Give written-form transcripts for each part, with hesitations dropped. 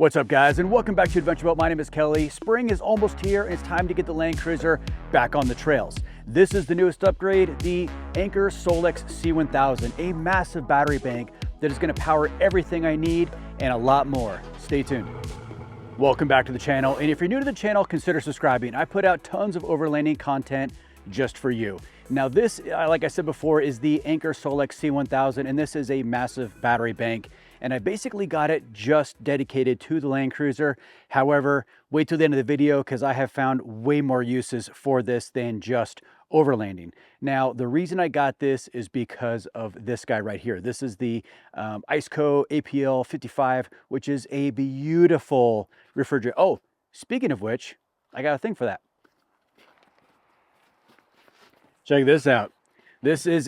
What's up, guys, and welcome back to Adventure Boat. My name is Kelly. Spring is almost here and it's time to get the Land Cruiser back on the trails. This is the newest upgrade, the Anker SOLIX C1000, a massive battery bank that is going to power everything I need and a lot more. Stay tuned. Welcome back to the channel, and if you're new to the channel, consider subscribing. I put out tons of overlanding content just for you. Now this, like I said before, is the Anker SOLIX C1000, and this is a massive battery bank, and I basically got it just dedicated to the Land Cruiser. However, wait till the end of the video because I have found way more uses for this than just overlanding. Now, the reason I got this is because of this guy right here. This is the Iceco APPL55, which is a beautiful refrigerator. Oh, speaking of which, I got a thing for that. Check this out. This is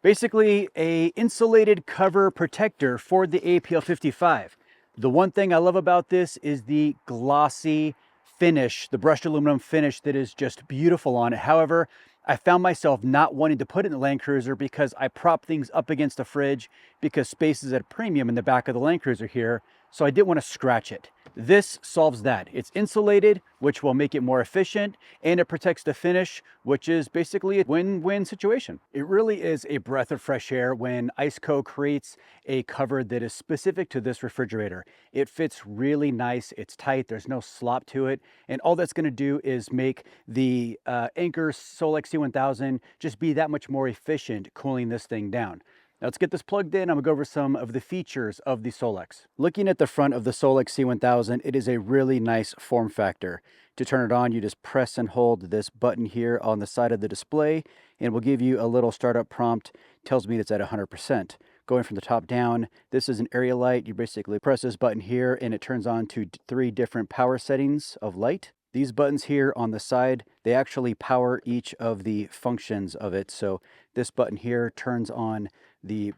basically a insulated cover protector for the APPL55. The one thing I love about this is the glossy finish, the brushed aluminum finish that is just beautiful on it. However, I found myself not wanting to put it in the Land Cruiser because I prop things up against the fridge because space is at a premium in the back of the Land Cruiser here, so I didn't want to scratch it. This solves that. It's insulated, which will make it more efficient, and it protects the finish, which is basically a win-win situation. It really is a breath of fresh air when Iceco creates a cover that is specific to this refrigerator. It fits really nice, it's tight, there's no slop to it, and all that's going to do is make the Anker SOLIX C1000 just be that much more efficient cooling this thing down. Now let's get this plugged in. I'm gonna go over some of the features of the SOLIX. Looking at the front of the SOLIX C1000, it is a really nice form factor. To turn it on, you just press and hold this button here on the side of the display, and it will give you a little startup prompt. Tells me it's at 100%. Going from the top down, this is an area light. You basically press this button here and it turns on to 3 different power settings of light. These buttons here on the side, they actually power each of the functions of it. So this button here turns on the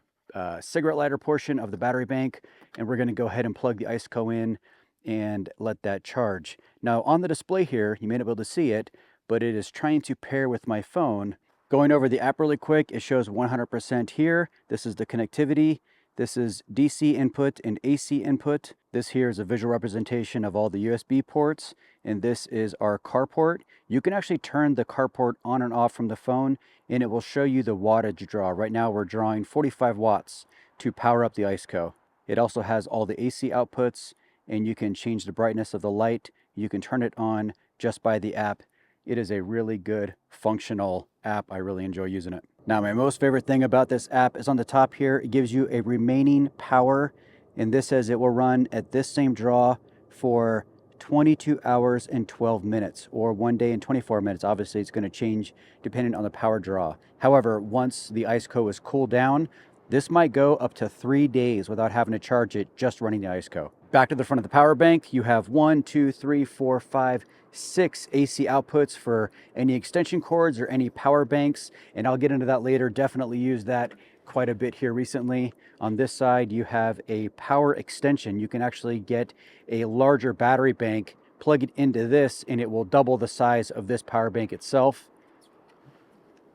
cigarette lighter portion of the battery bank, and we're going to go ahead and plug the Iceco in and let that charge. Now on the display here, you may not be able to see it, but it is trying to pair with my phone. Going over the app really quick, it shows 100% here. This is the connectivity. This is DC input and AC input. This here is a visual representation of all the USB ports, and this is our carport. You can actually turn the carport on and off from the phone, and it will show you the wattage draw. Right now we're drawing 45 watts to power up the Iceco. It also has all the AC outputs, and you can change the brightness of the light. You can turn it on just by the app. It is a really good functional app. I really enjoy using it. Now, my most favorite thing about this app is on the top here. It gives you a remaining power, and this says it will run at this same draw for 22 hours and 12 minutes, or 1 day and 24 minutes. Obviously, it's going to change depending on the power draw. However, once the Iceco is cooled down, this might go up to 3 days without having to charge it just running the Iceco. Back to the front of the power bank, you have 1, 2, 3, 4, 5, 6 AC outputs for any extension cords or any power banks, and I'll get into that later. Definitely use that quite a bit here recently. On this side, you have a power extension. You can actually get a larger battery bank, plug it into this, and it will double the size of this power bank itself.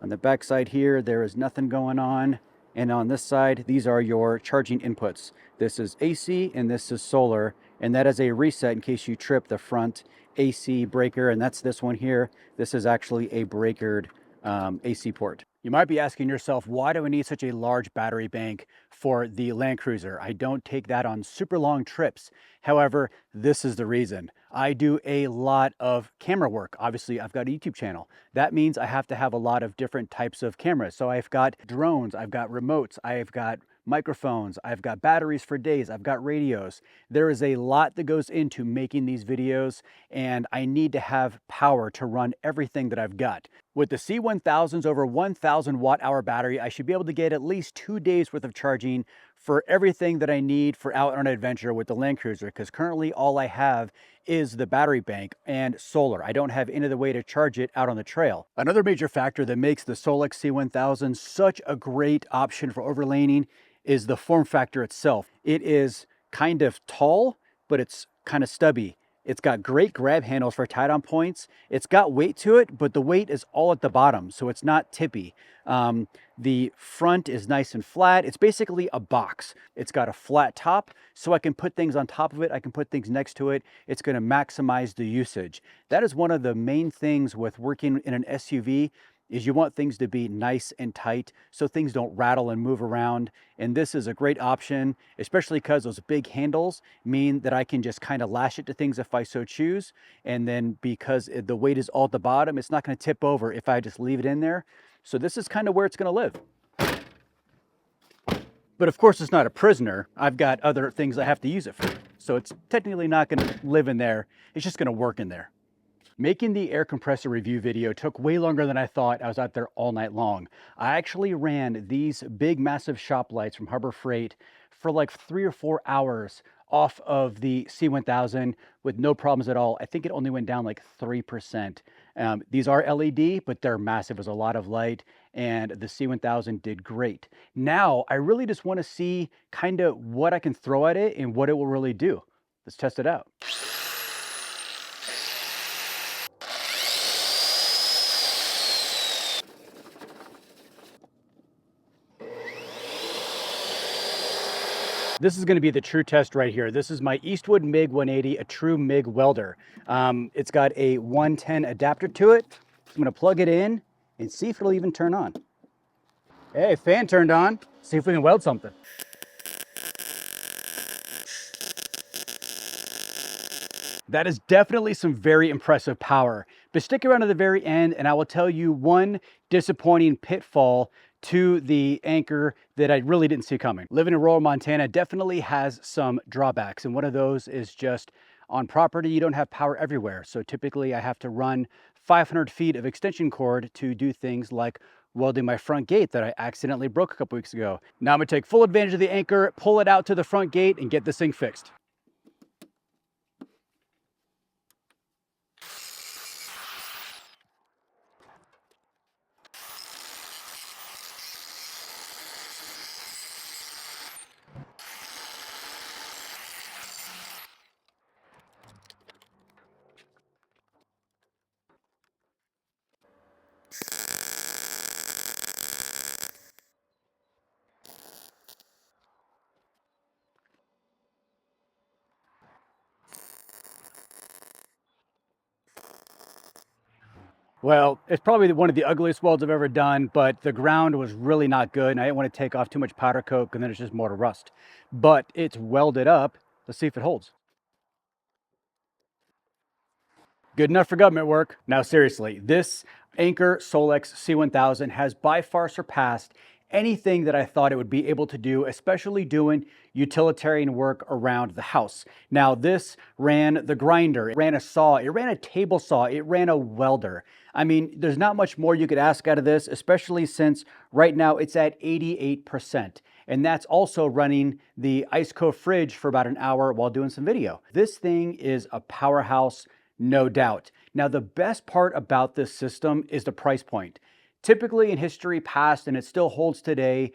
On the back side here, there is nothing going on. And on this side, these are your charging inputs. This is AC and this is solar, and that is a reset in case you trip the front AC breaker, and that's this one here. This is actually a breakered AC port. You might be asking yourself, why do I need such a large battery bank for the Land Cruiser? I don't take that on super long trips. However, this is the reason. I do a lot of camera work. Obviously, I've got a YouTube channel. That means I have to have a lot of different types of cameras. So I've got drones, I've got remotes, I've got microphones, I've got batteries for days, I've got radios. There is a lot that goes into making these videos, and I need to have power to run everything that I've got. With the C1000's over 1,000 watt-hour battery, I should be able to get at least 2 days worth of charging for everything that I need for out on an adventure with the Land Cruiser, because currently all I have is the battery bank and solar. I don't have any other way to charge it out on the trail. Another major factor that makes the SOLIX C1000 such a great option for overlanding is the form factor itself. It is kind of tall, but it's kind of stubby. It's got great grab handles for tie-down points. It's got weight to it, but the weight is all at the bottom, so it's not tippy. The front is nice and flat. It's basically a box. It's got a flat top, so I can put things on top of it. I can put things next to it. It's going to maximize the usage. That is one of the main things with working in an SUV, is you want things to be nice and tight so things don't rattle and move around. And this is a great option, especially because those big handles mean that I can just kind of lash it to things if I so choose. And then because the weight is all at the bottom, it's not going to tip over if I just leave it in there. So this is kind of where it's going to live. But of course, it's not a prisoner. I've got other things I have to use it for. So it's technically not going to live in there. It's just going to work in there. Making the air compressor review video took way longer than I thought. I was out there all night long. I actually ran these big, massive shop lights from Harbor Freight for like 3 or 4 hours off of the C1000 with no problems at all. I think it only went down like 3%. These are LED, but they're massive. There's a lot of light, and the C1000 did great. Now, I really just want to see kind of what I can throw at it and what it will really do. Let's test it out. This is going to be the true test right here. This is my Eastwood MIG 180, a true MIG welder. It's got a 110 adapter to it. I'm going to plug it in and see if it'll even turn on. Hey, fan turned on. See if we can weld something. That is definitely some very impressive power. But stick around to the very end and I will tell you one disappointing pitfall to the Anker that I really didn't see coming. Living in rural Montana definitely has some drawbacks, and one of those is just on property you don't have power everywhere. So typically I have to run 500 feet of extension cord to do things like welding my front gate that I accidentally broke a couple weeks ago. Now I'm gonna take full advantage of the Anker, pull it out to the front gate and get this thing fixed. Well, it's probably one of the ugliest welds I've ever done, but the ground was really not good and I didn't want to take off too much powder coat and then it's just more to rust. But it's welded up. Let's see if it holds. Good enough for government work. Now seriously, this Anker SOLIX C1000 has by far surpassed anything that I thought it would be able to do, especially doing utilitarian work around the house. Now this ran the grinder, it ran a saw, it ran a table saw, it ran a welder. I mean, there's not much more you could ask out of this, especially since right now it's at 88%. And that's also running the Iceco fridge for about an hour while doing some video. This thing is a powerhouse, no doubt. Now, the best part about this system is the price point. Typically in history past, and it still holds today,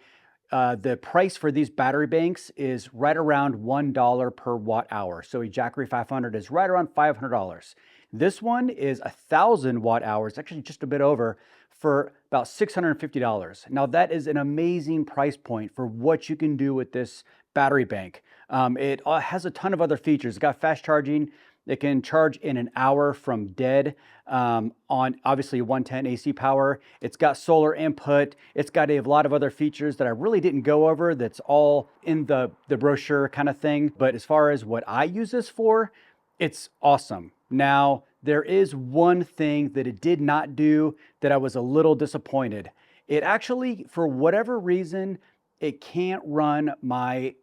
the price for these battery banks is right around $1 per watt hour. So a Jackery 500 is right around $500. This one is 1,000 watt hours, actually just a bit over, for about $650. Now that is an amazing price point for what you can do with this battery bank. It has a ton of other features. It's got fast charging. It can charge in an hour from dead on obviously 110 AC power. It's got solar input. It's got a lot of other features that I really didn't go over. That's all in the brochure kind of thing. But as far as what I use this for, it's awesome. Now, there is one thing that it did not do that I was a little disappointed. It actually, for whatever reason, it can't run my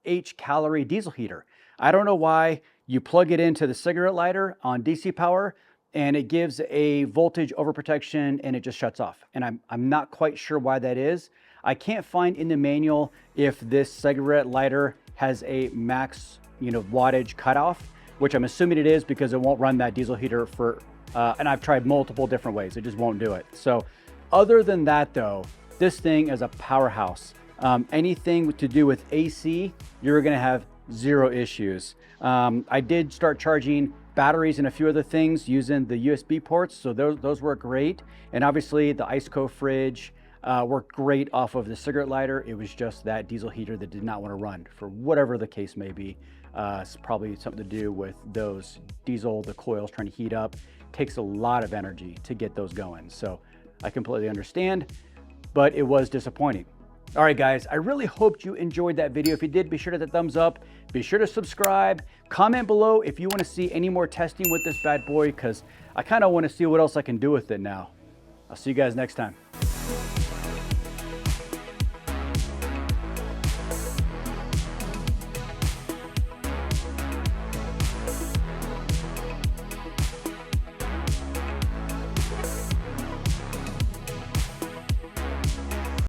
H-calorie diesel heater. I don't know why. You plug it into the cigarette lighter on DC power and it gives a voltage overprotection and it just shuts off. And I'm not quite sure why that is. I can't find in the manual if this cigarette lighter has a max, wattage cutoff, which I'm assuming it is because it won't run that diesel heater for, and I've tried multiple different ways. It just won't do it. So other than that though, this thing is a powerhouse. Anything to do with AC, you're gonna have zero issues. I did start charging batteries and a few other things using the USB ports, so those work great. And obviously the Iceco fridge worked great off of the cigarette lighter. It was just that diesel heater that did not want to run for whatever the case may be. It's probably something to do with those diesel, the coils trying to heat up. It takes a lot of energy to get those going. So I completely understand, but it was disappointing. All right, guys, I really hoped you enjoyed that video. If you did, be sure to hit the thumbs up. Be sure to subscribe. Comment below if you want to see any more testing with this bad boy, because I kind of want to see what else I can do with it now. I'll see you guys next time.